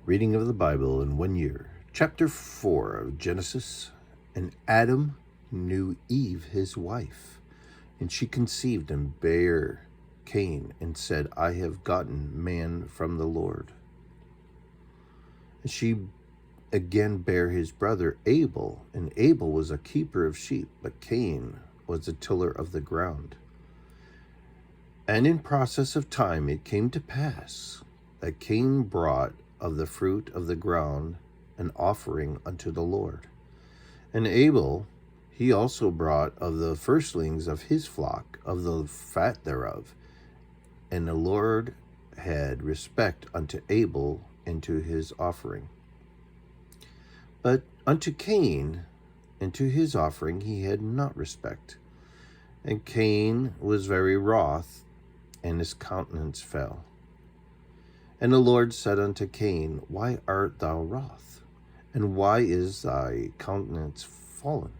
Reading of the Bible in 1 year. Chapter 4 of Genesis. And Adam knew Eve his wife, and she conceived and bare Cain, and said, I have gotten man from the Lord. And she again bare his brother Abel, and Abel was a keeper of sheep, but Cain was a tiller of the ground. And in process of time it came to pass that Cain brought of the fruit of the ground an offering unto the Lord. And Abel, he also brought of the firstlings of his flock, of the fat thereof. And the Lord had respect unto Abel and to his offering. But unto Cain and to his offering he had not respect. And Cain was very wroth, and his countenance fell. And the Lord said unto Cain, Why art thou wroth? And why is thy countenance fallen?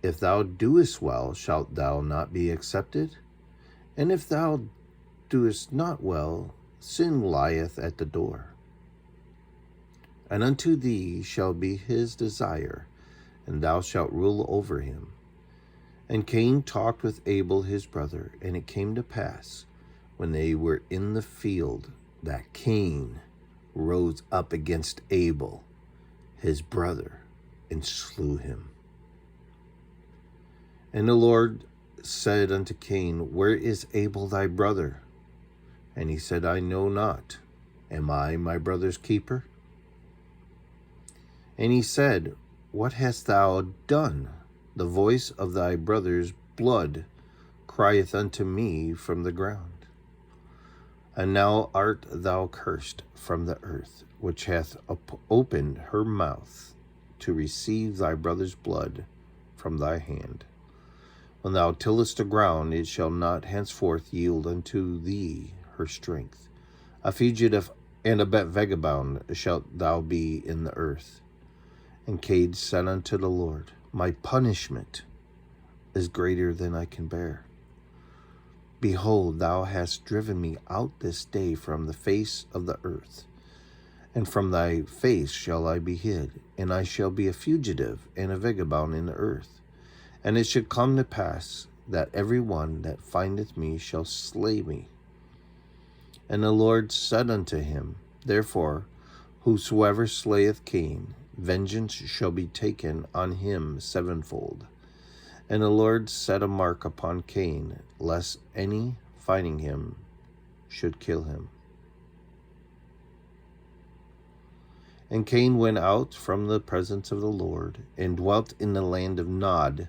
If thou doest well, shalt thou not be accepted? And if thou doest not well, sin lieth at the door. And unto thee shall be his desire, and thou shalt rule over him. And Cain talked with Abel his brother, and it came to pass, when they were in the field, that Cain rose up against Abel, his brother, and slew him. And the Lord said unto Cain, Where is Abel thy brother? And he said, I know not. Am I my brother's keeper? And he said, What hast thou done? The voice of thy brother's blood crieth unto me from the ground. And now art thou cursed from the earth, which hath opened her mouth to receive thy brother's blood from thy hand. When thou tillest the ground, it shall not henceforth yield unto thee her strength. A fugitive and a vagabond shalt thou be in the earth. And Cain said unto the Lord, My punishment is greater than I can bear. Behold, thou hast driven me out this day from the face of the earth, and from thy face shall I be hid, and I shall be a fugitive and a vagabond in the earth. And it shall come to pass that every one that findeth me shall slay me. And the Lord said unto him, Therefore, whosoever slayeth Cain, vengeance shall be taken on him sevenfold. And the Lord set a mark upon Cain, lest any finding him should kill him. And Cain went out from the presence of the Lord, and dwelt in the land of Nod,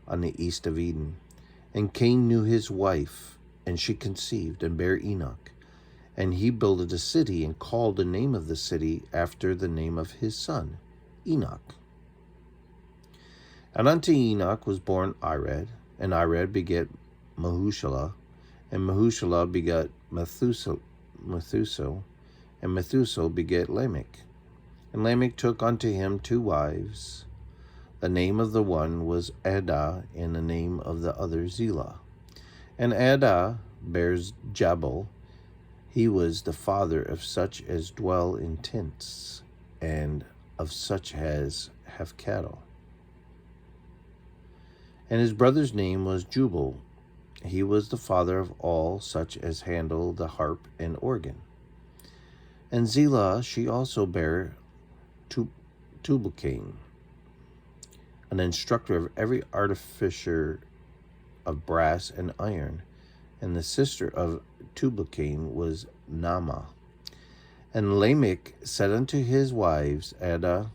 on the east of Eden. And Cain knew his wife, and she conceived, and bare Enoch. And he builded a city, and called the name of the city after the name of his son, Enoch. And unto Enoch was born Irad, and Irad begat Mahushalah, and Mahushalah begat Methuselah, and Methuselah begat Lamech. And Lamech took unto him 2 wives. The name of the one was Adah, and the name of the other Zillah. And Adah bears Jabal. He was the father of such as dwell in tents, and of such as have cattle. And his brother's name was Jubal. He was the father of all such as handle the harp and organ. And Zillah, she also bare Tubal-Cain, an instructor of every artificer of brass and iron. And the sister of Tubal-Cain was Naamah. And Lamech said unto his wives, Adah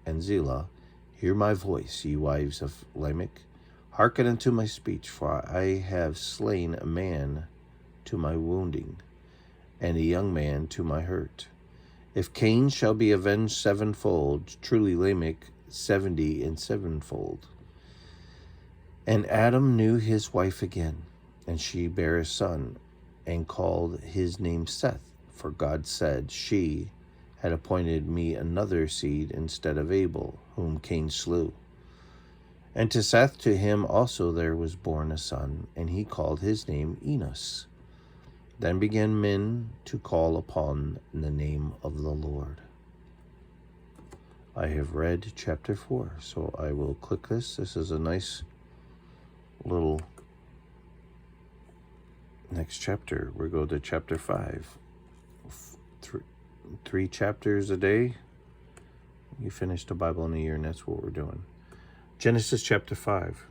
and Zillah, Hear my voice, ye wives of Lamech. Hearken unto my speech, for I have slain a man to my wounding, and a young man to my hurt. If Cain shall be avenged sevenfold, truly Lamech 70 and sevenfold. And Adam knew his wife again, and she bare a son, and called his name Seth, for God said, She had appointed me another seed instead of Abel, whom Cain slew. And to Seth, to him also there was born a son, and he called his name Enos. Then began men to call upon the name of the Lord. I have read chapter 4, so I will click this. This is a nice little next chapter. We go to chapter 5. Three chapters a day. You finish the Bible in a year, and that's what we're doing. Genesis chapter 5.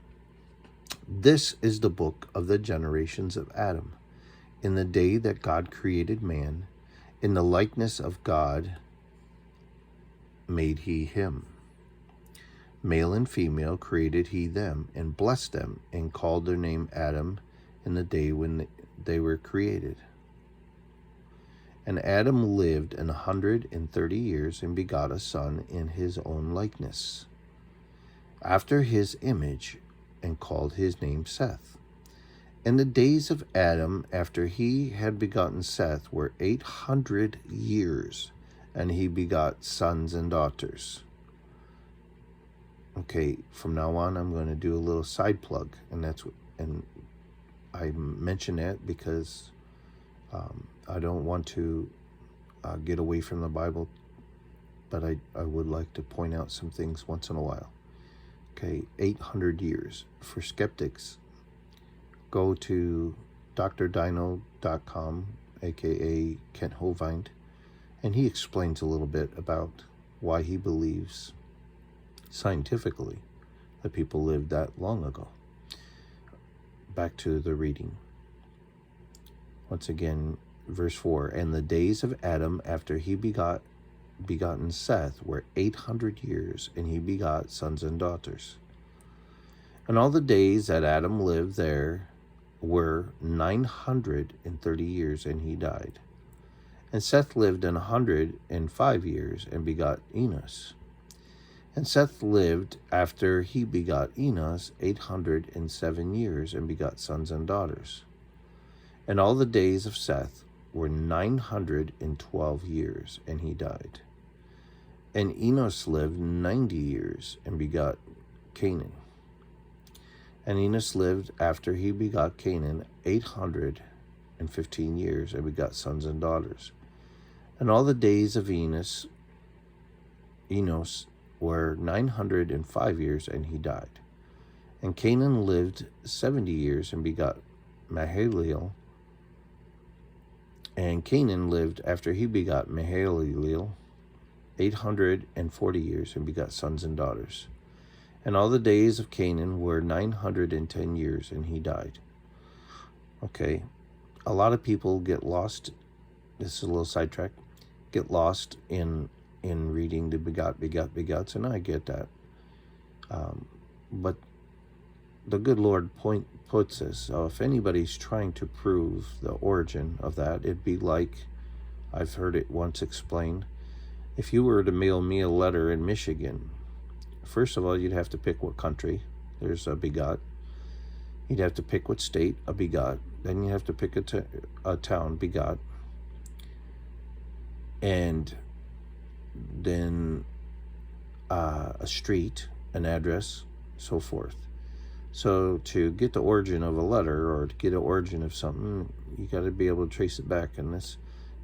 This is the book of the generations of Adam. In the day that God created man, in the likeness of God made he him. Male and female created he them, and blessed them, and called their name Adam in the day when they were created. And Adam lived 130 years, and begot a son in his own likeness, after his image, and called his name Seth. And the days of Adam after he had begotten Seth were 800 years, and he begot sons and daughters. Okay, from now on I'm going to do a little side plug, and I mention that because I don't want to get away from the Bible, but I would like to point out some things once in a while. Okay, 800 years. For skeptics, go to drdino.com, aka Kent Hovind, and he explains a little bit about why he believes scientifically that people lived that long ago. Back to the reading. Once again, verse 4, and the days of Adam after he begotten Seth were 800 years, and he begot sons and daughters. And all the days that Adam lived there were 930 years, and he died. And Seth lived 105 years, and begot Enos. And Seth lived after he begot Enos 807 years, and begot sons and daughters. And all the days of Seth were 912 years, and he died. And Enos lived 90 years, and begot Canaan. And Enos lived after he begot Canaan 815 years, and begot sons and daughters. And all the days of Enos were 905 years, and he died. And Canaan lived 70 years, and begot Mahalalel. And Canaan lived after he begot Mahalalel 840 years, and begot sons and daughters. And all the days of Canaan were 910 years, and he died. Okay, a lot of people get lost. This is a little sidetrack. Get lost in reading the begots, and I get that. But the good Lord puts this. So if anybody's trying to prove the origin of that, it'd be like, I've heard it once explained, if you were to mail me a letter in Michigan, first of all, you'd have to pick what country. There's a begot. You'd have to pick what state, a begot. Then you have to pick a town, begot. And then a street, an address, so forth. So to get the origin of a letter, or to get an origin of something, you got to be able to trace it back. And this,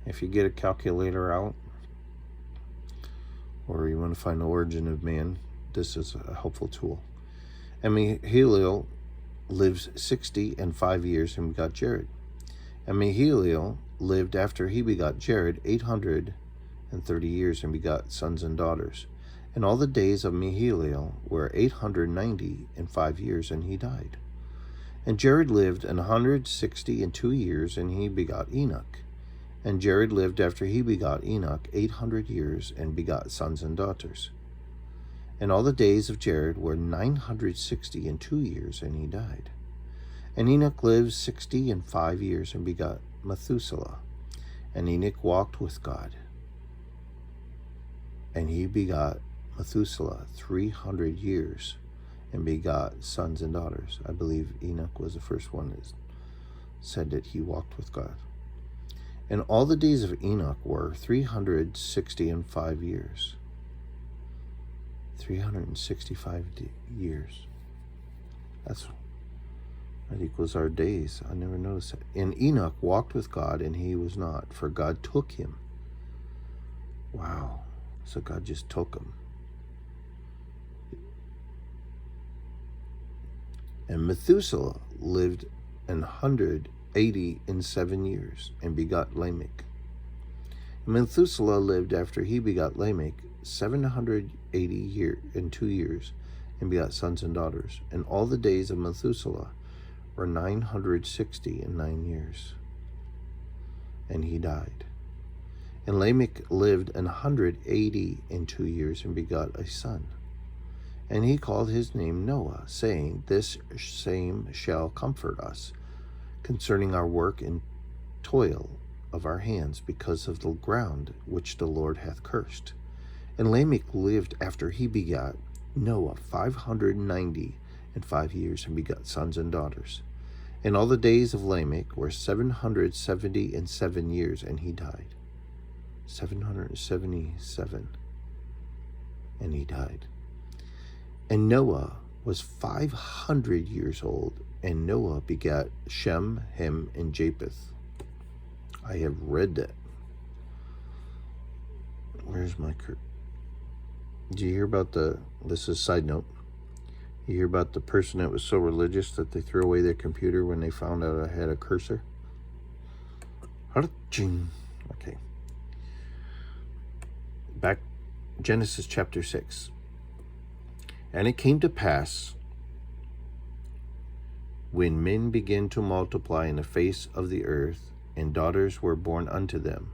if you get a calculator out, or you want to find the origin of man, this is a helpful tool. And Mahalalel lives 65 years, and begot Jared. And Mahalalel lived after he begot Jared 830 years, and begot sons and daughters. And all the days of Mahalalel were 895 years, and he died. And Jared lived 162 years, and he begot Enoch. And Jared lived after he begot Enoch 800 years, and begot sons and daughters. And all the days of Jared were 962 years, and he died. And Enoch lived 65 years, and begot Methuselah. And Enoch walked with God. And he begot Methuselah 300 years, and begot sons and daughters. I believe Enoch was the first one that said that he walked with God. And all the days of Enoch were 365 years. 365 years. That equals our days. I never noticed that. And Enoch walked with God, and he was not, for God took him. Wow. So God just took him. And Methuselah lived 187 years and begot Lamech. And Methuselah lived after he begot Lamech 780 years and begot sons and daughters. And all the days of Methuselah were 969 years. And he died. And Lamech lived 182 years and begot a son. And he called his name Noah, saying, This same shall comfort us concerning our work and toil of our hands, because of the ground which the Lord hath cursed. And Lamech lived after he begot Noah 595 years and begot sons and daughters. And all the days of Lamech were 777 years, and he died. 777, and he died. And Noah was 500 years old, and Noah begat Shem, Ham, and Japheth. I have read that. Where's my Did you hear about this is a side note. You hear about the person that was so religious that they threw away their computer when they found out I had a cursor? Okay. Back, Genesis chapter 6. And it came to pass, when men began to multiply in the face of the earth, and daughters were born unto them,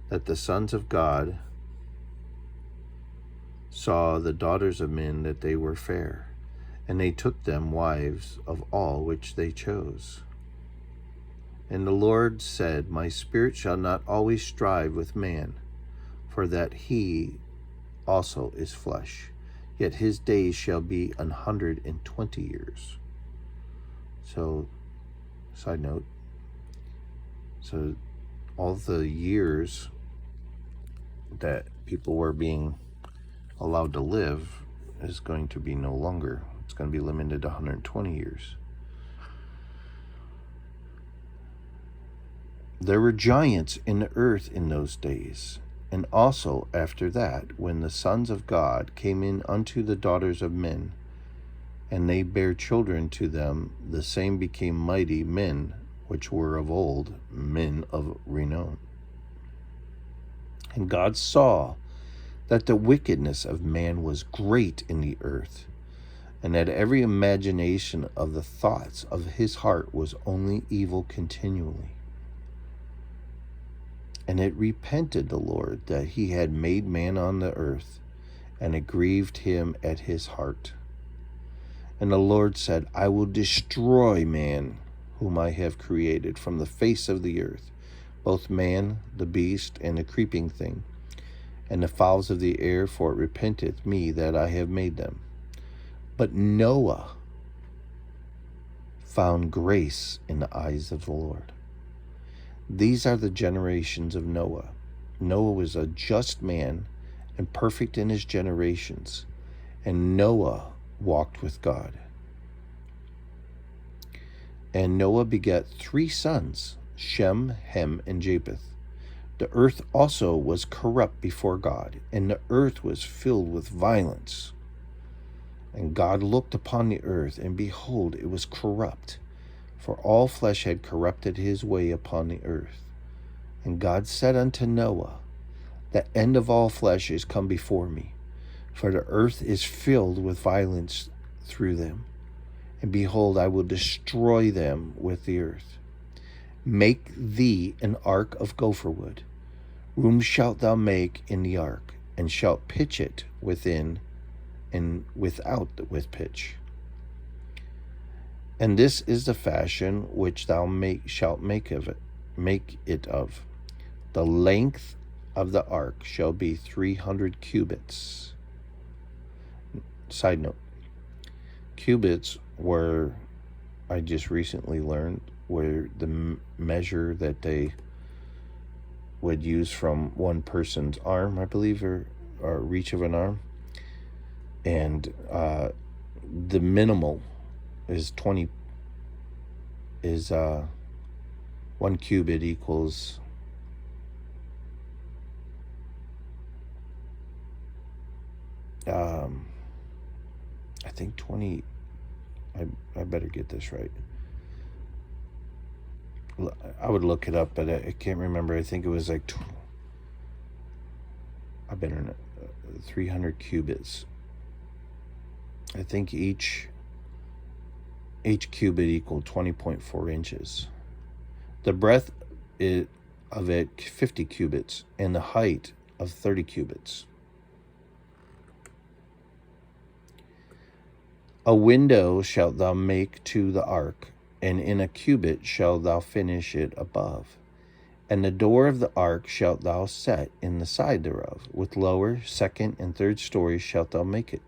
that the sons of God saw the daughters of men that they were fair, and they took them wives of all which they chose. And the Lord said, My spirit shall not always strive with man, for that he also is flesh. Yet his days shall be 120 years. So, side note. So, all the years that people were being allowed to live is going to be no longer. It's going to be limited to 120 years. There were giants in the earth in those days, and also after that, when the sons of God came in unto the daughters of men, and they bare children to them, the same became mighty men, which were of old, men of renown. And God saw that the wickedness of man was great in the earth, and that every imagination of the thoughts of his heart was only evil continually. And it repented the Lord that he had made man on the earth, and it grieved him at his heart. And the Lord said, I will destroy man, whom I have created from the face of the earth, both man, the beast, and the creeping thing, and the fowls of the air, for it repenteth me that I have made them. But Noah found grace in the eyes of the Lord. These are the generations of Noah. Noah was a just man and perfect in his generations, and Noah walked with God. And Noah begat 3 sons, Shem, Ham, and Japheth. The earth also was corrupt before God, and the earth was filled with violence. And God looked upon the earth, and behold, it was corrupt, for all flesh had corrupted his way upon the earth. And God said unto Noah, The end of all flesh is come before me, for the earth is filled with violence through them. And behold, I will destroy them with the earth. Make thee an ark of gopher wood. Room shalt thou make in the ark, and shalt pitch it within and without with pitch. And this is the fashion which thou shalt make it of. The length of the ark shall be 300 cubits. Side note, cubits were, I just recently learned, were the measure that they would use from one person's arm, I believe, or reach of an arm. And the minimal is 20 is 1 cubit equals I think 20. I better get this right. I would look it up, but I can't remember. I think it was like I better know, 300 cubits. I think each cubit equaled 20.4 inches. The breadth of it 50 cubits, and the height of 30 cubits. A window shalt thou make to the ark, and in a cubit shalt thou finish it above. And the door of the ark shalt thou set in the side thereof. With lower, second, and third stories shalt thou make it.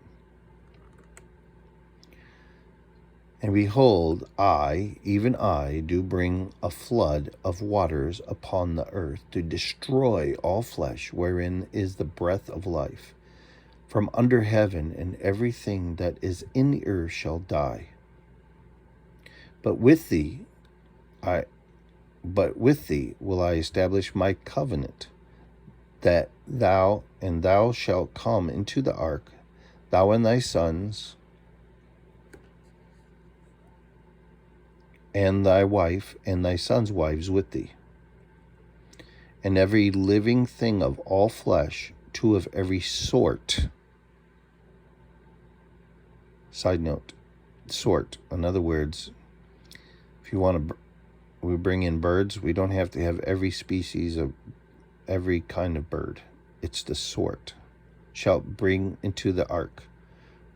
And behold, I, even I, do bring a flood of waters upon the earth, to destroy all flesh, wherein is the breath of life, from under heaven, and everything that is in the earth shall die. But with thee will I establish my covenant, that thou shalt come into the ark, thou and thy sons, and thy wife, and thy sons' wives with thee, and every living thing of all flesh, two of every sort. Side note, sort. In other words, if you want to, we bring in birds, we don't have to have every species of every kind of bird. It's the sort. Shalt bring into the ark,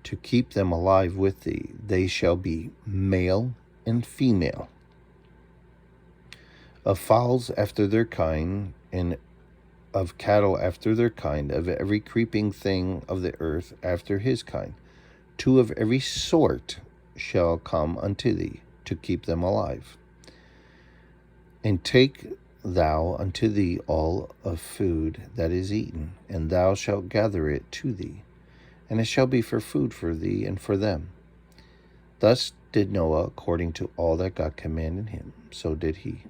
to keep them alive with thee. They shall be male and female, of fowls after their kind, and of cattle after their kind, of every creeping thing of the earth after his kind. Two of every sort shall come unto thee, to keep them alive. And take thou unto thee all of food that is eaten, and thou shalt gather it to thee, and it shall be for food for thee and for them. Thus did Noah according to all that God commanded him, so did he.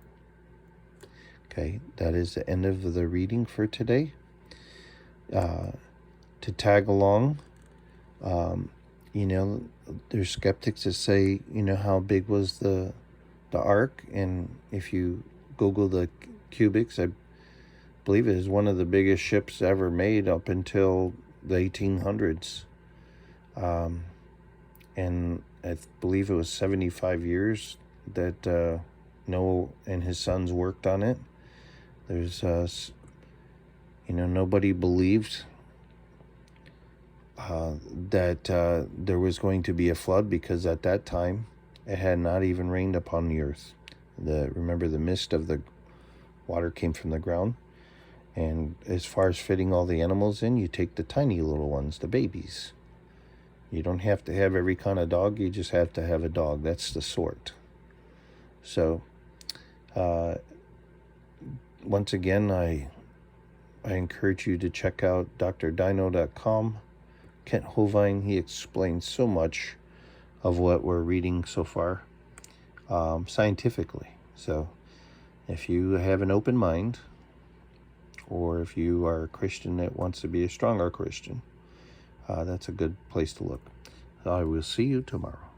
Okay, that is the end of the reading for today. To tag along, there's skeptics that say, how big was the ark? And if you Google the cubics, I believe it is one of the biggest ships ever made up until the 1800s. And I believe it was 75 years that Noah and his sons worked on it. There's, nobody believed that there was going to be a flood, because at that time it had not even rained upon the earth. Remember, the mist of the water came from the ground. And as far as fitting all the animals in, you take the tiny little ones, the babies. You don't have to have every kind of dog. You just have to have a dog. That's the sort. So, once again, I encourage you to check out drdino.com. Kent Hovind, he explains so much of what we're reading so far scientifically. So, if you have an open mind, or if you are a Christian that wants to be a stronger Christian, that's a good place to look. I will see you tomorrow.